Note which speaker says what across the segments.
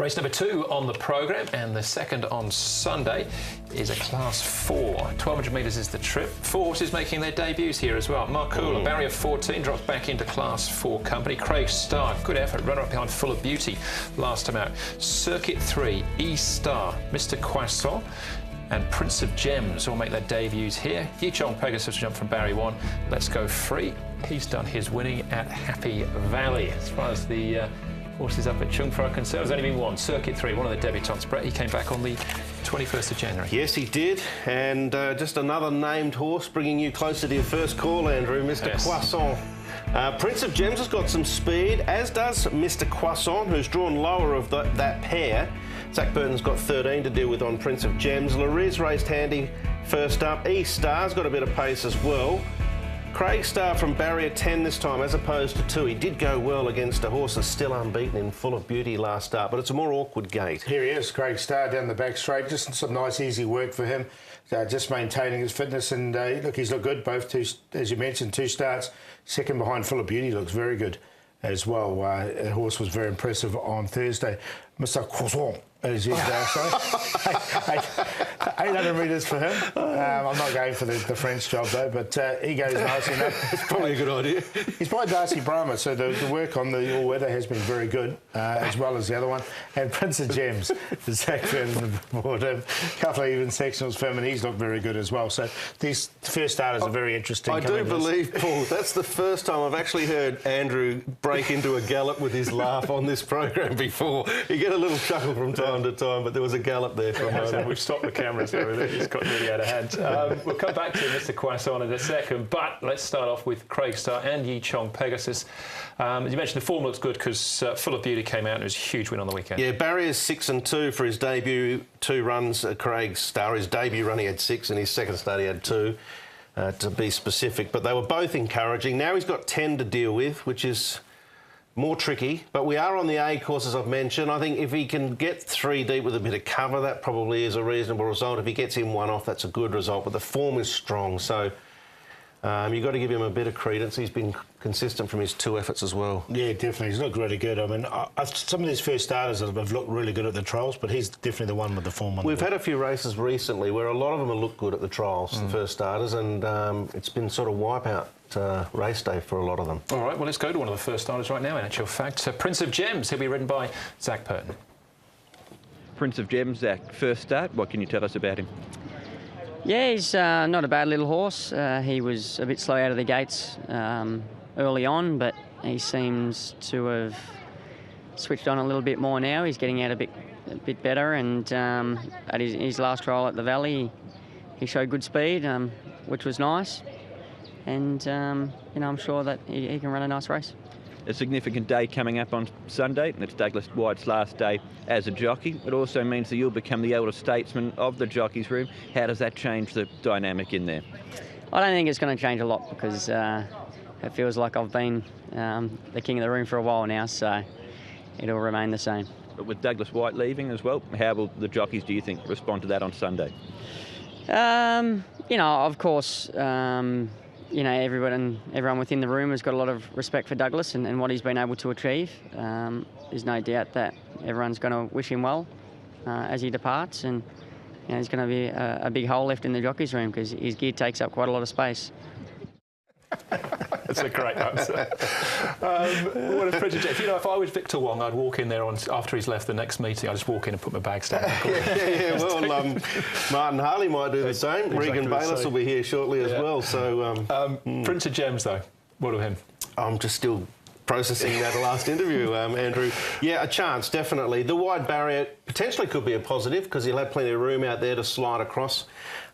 Speaker 1: Race number 2 on the programme, and the second on Sunday is a Class 4. 1,200 metres is the trip. 4 horses making their debuts here as well. Marcoula, barrier 14, drops back into Class 4 company. Craig Star, good effort, runner-up behind Full of Beauty last time out. Circuit 3, E-Star, Mr Croissant, and Prince of Gems all make their debuts here. Yichong Pegasus jump from barrier 1. Let's Go Free. He's done his winning at Happy Valley. As far as the horses up at Chung Fro are concerned, there's only been one. Circuit 3, one of the debutantes. Brett, he came back on the 21st of January.
Speaker 2: Yes, he did. And just another named horse bringing you closer to your first call, Andrew, Mr Croissant. Prince of Gems has got some speed, as does Mr Croissant, who's drawn lower of that pair. Zach Burton's got 13 to deal with on Prince of Gems. Lariz raced handy first up. E-Star's got a bit of pace as well. Craig Star from barrier 10 this time, as opposed to 2. He did go well against a horse that's still unbeaten in Full of Beauty last start, but it's a more awkward gate.
Speaker 3: Here he is, Craig Star down the back straight. Just some nice, easy work for him. Just maintaining his fitness, and look, he's looked good. Both two, as you mentioned, 2 starts. Second behind Full of Beauty looks very good as well. The horse was very impressive on Thursday. Mr Croissant, as you say. 800 metres for him. I'm not going for the French job though, but he goes nicely enough.
Speaker 2: It's probably a good idea.
Speaker 3: He's by Darcy Brahma, so the work on the all-weather has been very good, as well as the other one. And Prince of Gems, the Zach Burton brought him. A couple of even sectionals for him, and he's looked very good as well. So these first starters are very interesting.
Speaker 2: I do believe, Paul, that's the first time I've actually heard Andrew break into a gallop with his laugh on this program before. You get a little chuckle from time to time, but there was a gallop there for a moment.
Speaker 1: We've stopped the cameras there. It's got really out of hand. We'll come back to Mr Croissant in a second, but let's start off with Craig Star and Yichong Pegasus. As you mentioned, the form looks good because Full of Beauty came out and it was a huge win on the weekend.
Speaker 2: Yeah, barriers 6 and 2 for his debut. 2 runs, Craig Star. His debut run he had 6, and his second start he had 2, to be specific. But they were both encouraging. Now he's got 10 to deal with, which is more tricky, but we are on the A course, as I've mentioned. I think if he can get 3 deep with a bit of cover, that probably is a reasonable result. If he gets in 1 off, that's a good result, but the form is strong, so you've got to give him a bit of credence. He's been consistent from his 2 efforts as well.
Speaker 3: Yeah, definitely. He's looked really good. I mean, some of these first starters have looked really good at the trials, but he's definitely the one with the form on.
Speaker 2: We've had a few races recently where a lot of them have looked good at the trials, the first starters, and it's been sort of wipeout race day for a lot of them.
Speaker 1: All right, well, let's go to one of the first starters right now, in actual fact. Prince of Gems, he'll be ridden by Zach Burton.
Speaker 4: Prince of Gems, Zach, first start. What can you tell us about him?
Speaker 5: Yeah, he's not a bad little horse. He was a bit slow out of the gates early on, but he seems to have switched on a little bit more now. He's getting out a bit better, and at his last trial at the Valley, he showed good speed, which was nice. And you know, I'm sure that he can run a nice race.
Speaker 4: A significant day coming up on Sunday. It's Douglas White's last day as a jockey. It also means that you'll become the elder statesman of the jockeys' room. How does that change the dynamic in there?
Speaker 5: I don't think it's going to change a lot because it feels like I've been the king of the room for a while now, so it'll remain the same.
Speaker 4: But with Douglas White leaving as well, how will the jockeys, do you think, respond to that on Sunday?
Speaker 5: You know, of course, you know, everyone within the room has got a lot of respect for Douglas and what he's been able to achieve. There's no doubt that everyone's going to wish him well as he departs, and you know, there's going to be a big hole left in the jockeys' room because his gear takes up quite a lot of space.
Speaker 1: That's a great answer. What a Prince of Gems. You know, if I was Victor Wong, I'd walk in there after he's left the next meeting. I'd just walk in and put my bags down.
Speaker 2: Yeah. Well, Martin Harley might do the same. Exactly. Regan Bayliss will be here shortly as well. So
Speaker 1: Prince of Gems, though, what of him?
Speaker 2: I'm just still processing that last interview, Andrew. Yeah, a chance, definitely. The wide barrier potentially could be a positive because he'll have plenty of room out there to slide across.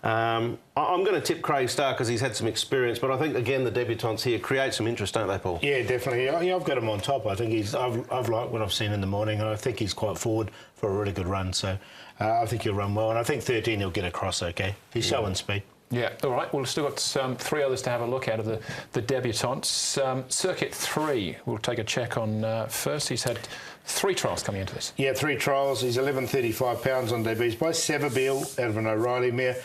Speaker 2: I'm going to tip Craig Star because he's had some experience, but I think, again, the debutants here create some interest, don't they, Paul?
Speaker 3: Yeah, definitely. I've got him on top. I think I've liked what I've seen in the morning, and I think he's quite forward for a really good run. So I think he'll run well, and I think 13 he'll get across okay. He's showing speed.
Speaker 1: Yeah, all right. Well, we've still got 3 others to have a look at of the debutantes. Circuit 3, we'll take a check on first. He's had 3 trials coming into this.
Speaker 3: Yeah, 3 trials. He's 11.35 pounds on debut. He's by Severbeal out of an O'Reilly mare.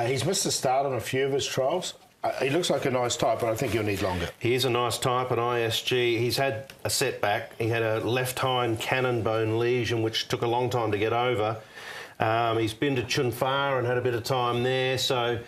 Speaker 3: He's missed the start on a few of his trials. He looks like a nice type, but I think he'll need longer.
Speaker 2: He is a nice type at ISG. He's had a setback. He had a left hind cannon bone lesion, which took a long time to get over. He's been to Chunfa and had a bit of time there. So,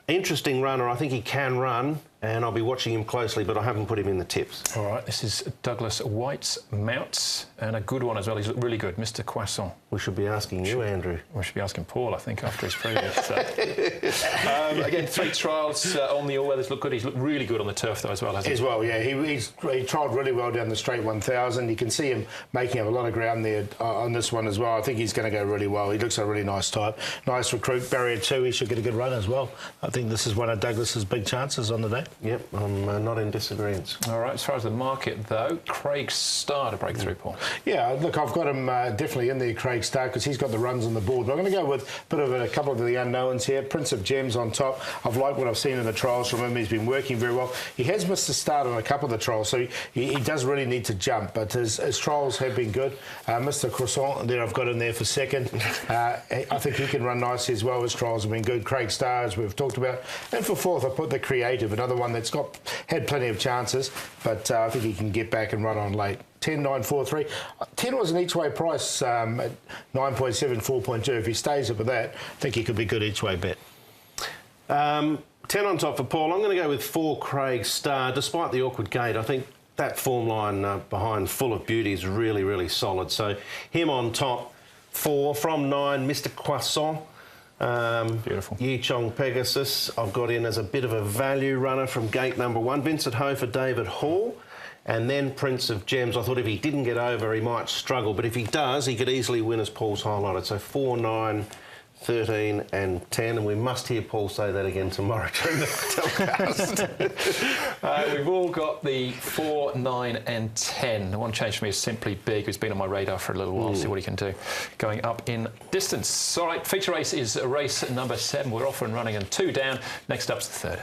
Speaker 2: interesting runner. I think he can run, and I'll be watching him closely, but I haven't put him in the tips.
Speaker 1: All right, this is Douglas White's mounts, and a good one as well. He's really good, Mr. Croissant.
Speaker 2: We should be asking you, Andrew.
Speaker 1: We should be asking Paul, I think, after his previous. Again, 3 trials on the all-weathers look good. He's looked really good on the turf, though, as well, hasn't he?
Speaker 3: As well, yeah. He trialled really well down the straight 1,000. You can see him making up a lot of ground there on this one as well. I think he's going to go really well. He looks a really nice type. Nice recruit. Barrier 2, he should get a good run as well. I think this is one of Douglas's big chances on the day.
Speaker 2: Yep, I'm not in disagreement.
Speaker 1: All right, as far as the market, though, Craig Starr to break through, Paul.
Speaker 3: Yeah, look, I've got him definitely in there, Craig Starr, because he's got the runs on the board. But I'm going to go with a bit of a couple of the unknowns here. Prince of Gems on top. I've liked what I've seen in the trials from him. He's been working very well. He has missed the start on a couple of the trials, so he does really need to jump. But his trials have been good. Mr. Croissant, there I've got him there for second. I think he can run nicely as well. His trials have been good. Craig Starr, as we've talked about. And for fourth, I put the Creative, another one that's had plenty of chances, but I think he can get back and run on late. 10, 9, 4, 3. 10 was an each-way price at 9.7, 4.2. If he stays up with that, I think he could be good each-way bet.
Speaker 2: 10 on top for Paul. I'm going to go with 4 Craig Starr. Despite the awkward gate, I think that form line behind Full of Beauty is really, really solid. So him on top. 4 from 9, Mr. Croissant.
Speaker 1: Beautiful.
Speaker 2: Yi Chong Pegasus, I've got in as a bit of a value runner from gate number 1. Vincent Ho for David Hall. And then Prince of Gems. I thought if he didn't get over, he might struggle. But if he does, he could easily win, as Paul's highlighted. So 4, 9, 13 and 10. And we must hear Paul say that again tomorrow during the telecast.
Speaker 1: We've all got the 4, 9 and 10. The one change for me is Simply Big, who's been on my radar for a little while. See what he can do going up in distance. All right, feature race is race number 7. We're off and running and 2 down. Next up's the 3rd.